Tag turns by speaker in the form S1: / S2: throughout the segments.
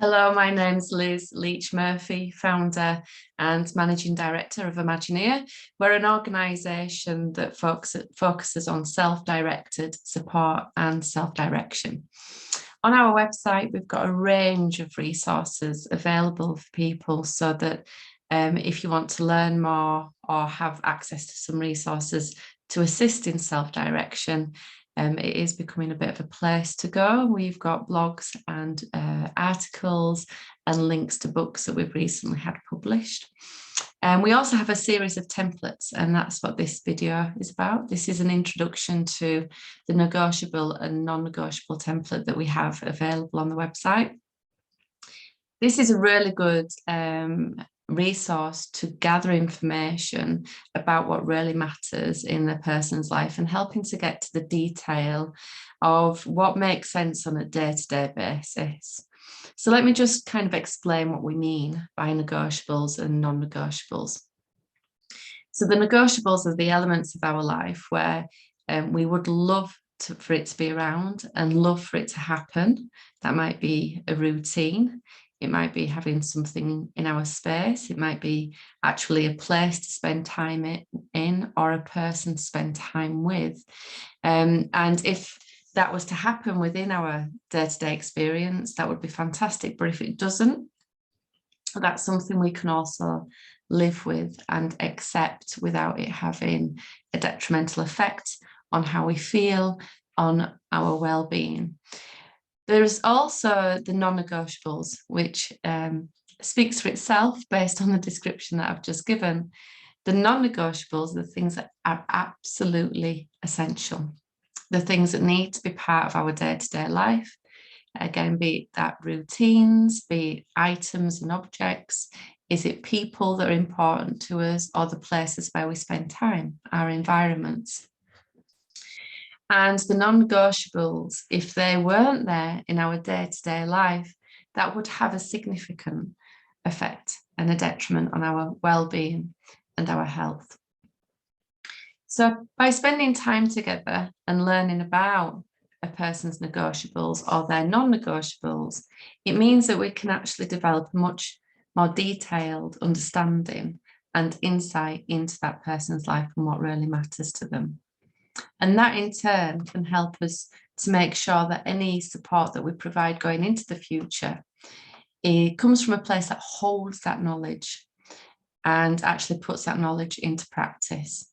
S1: Hello, my name's Liz Leach-Murphy, founder and managing director of Imagineer. We're an organisation that focuses on self-directed support and self-direction. On our website, we've got a range of resources available for people so that if you want to learn more or have access to some resources to assist in self-direction, it is becoming a bit of a place to go. We've got blogs and articles and links to books that we've recently had published. And we also have a series of templates, and that's what this video is about. This is an introduction to the negotiable and non-negotiable template that we have available on the website. This is a really good resource to gather information about what really matters in a person's life and helping to get to the detail of what makes sense on a day-to-day basis. So let me just kind of explain what we mean by negotiables and non-negotiables. So the negotiables are the elements of our life where we would love for it to be around and love for it to happen. That might be a routine. It might be having something in our space. It might be actually a place to spend time in or a person to spend time with. And if that was to happen within our day-to-day experience, that would be fantastic. But if it doesn't, that's something we can also live with and accept without it having a detrimental effect on how we feel, on our well-being. There's also the non-negotiables, which speaks for itself based on the description that I've just given. The non-negotiables are the things that are absolutely essential, the things that need to be part of our day-to-day life. Again, be it that routines, be it items and objects. Is it people that are important to us, or the places where we spend time, our environments? And the non-negotiables, if they weren't there in our day-to-day life, that would have a significant effect and a detriment on our well-being and our health. So by spending time together and learning about a person's negotiables or their non-negotiables, it means that we can actually develop a much more detailed understanding and insight into that person's life and what really matters to them. And that in turn can help us to make sure that any support that we provide going into the future, it comes from a place that holds that knowledge and actually puts that knowledge into practice.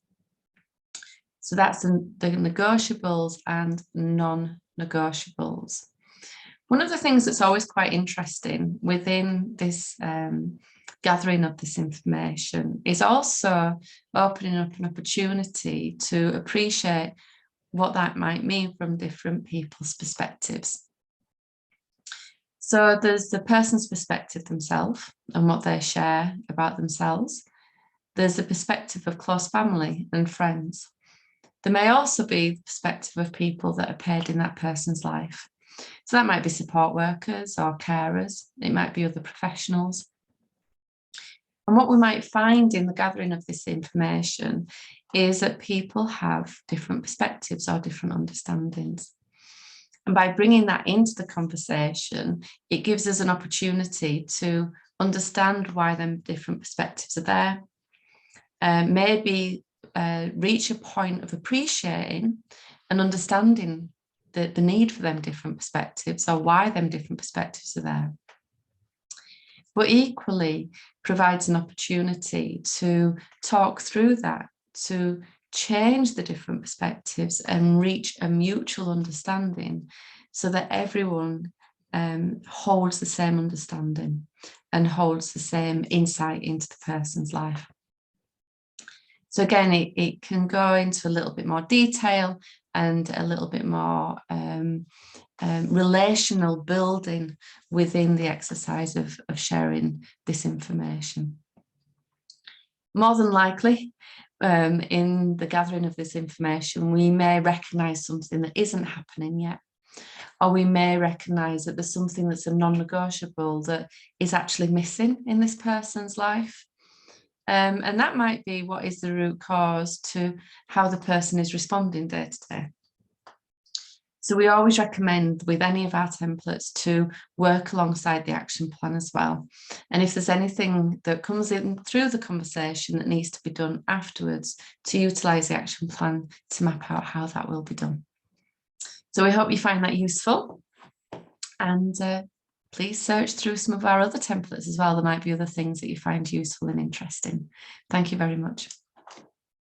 S1: So that's the negotiables and non-negotiables. One of the things that's always quite interesting within this gathering of this information is also opening up an opportunity to appreciate what that might mean from different people's perspectives. So there's the person's perspective themselves and what they share about themselves. There's the perspective of close family and friends. There may also be the perspective of people that appeared in that person's life. So that might be support workers or carers. It might be other professionals. And what we might find in the gathering of this information is that people have different perspectives or different understandings. And by bringing that into the conversation, it gives us an opportunity to understand why them different perspectives are there. Maybe reach a point of appreciating and understanding the need for them different perspectives or why them different perspectives are there. But equally provides an opportunity to talk through that, to change the different perspectives and reach a mutual understanding so that everyone holds the same understanding and holds the same insight into the person's life. So again, it can go into a little bit more detail and a little bit more relational building within the exercise of sharing this information. More than likely, in the gathering of this information, we may recognise something that isn't happening yet, or we may recognise that there's something that's a non-negotiable that is actually missing in this person's life. And that might be what is the root cause to how the person is responding day to day. So we always recommend with any of our templates to work alongside the action plan as well. And if there's anything that comes in through the conversation that needs to be done afterwards, to utilise the action plan to map out how that will be done. So we hope you find that useful. And please search through some of our other templates as well. There might be other things that you find useful and interesting. Thank you very much.